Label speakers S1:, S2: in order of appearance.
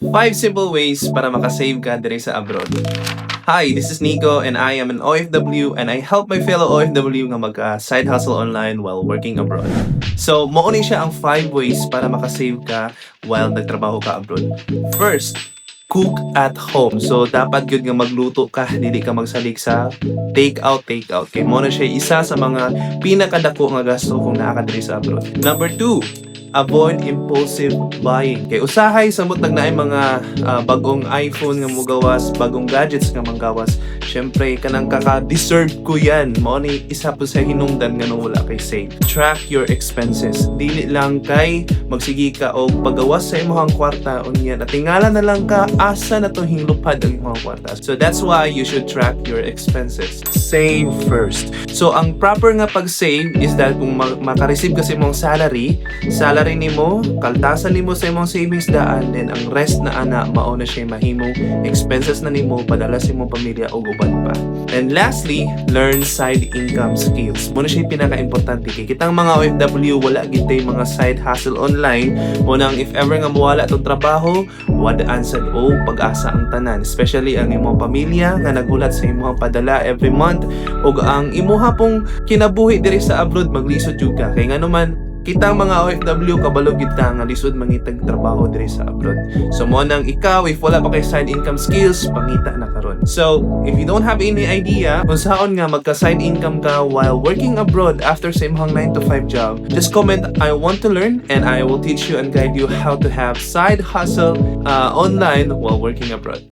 S1: 5 simple ways para makasave ka diri sa abroad. Hi, this is Nico and I am an OFW and I help my fellow OFW nga mag-side hustle online while working abroad. So, mauni siya ang 5 ways para makasave ka while nagtrabaho ka abroad. First, cook at home. So, dapat gyud nga magluto ka, dili ka magsalig sa take out. Kay mo na siya isa sa mga pinakadako nga gasto kung naa ka diri sa abroad. Number 2, avoid impulsive buying. Kay usahay samot nagnaay mga bagong iPhone nga mogawas, bagong gadgets nga manggawas. Syempre kanang kaka-deserve ko yan. Mao ni isa po sa hinungdan nga nung wala kay save. Track your expenses. Dili lang kay magsigi ka og pagawas sa imong kwarta unya natingala na lang ka asa na to hinglupad ang imong kwarta. So that's why you should track your expenses. Save first. So ang proper nga pag-save is that kung maka-receive ka sa imong salary nimo, kaltasan nimo sa imong savings daan, then ang rest na ana mao na siya mahimong expenses na nimo padala sa imong pamilya o uban pa. And lastly, learn side income skills. Muna siya pinaka-importante kay kitang mga OFW wala gid tay mga side hustle online. Munang if ever nga mawala tong trabaho, wadaan sad o pag-asa ang tanan, especially ang imong pamilya nga nagulat sa imong padala every month ug ang imuha pong kinabuhi diri sa abroad maglisod jud ka kay ngano man kitang mga OFW kabalo gid ta nga lisod mangitag trabaho diri sa abroad. So mo nang ikaw if wala pa kay side income skills, pangita na karon. So if you don't have any idea kung saan nga magka side income ka while working abroad after sa imong 9 to 5 job, just comment I want to learn and I will teach you and guide you how to have side hustle online while working abroad.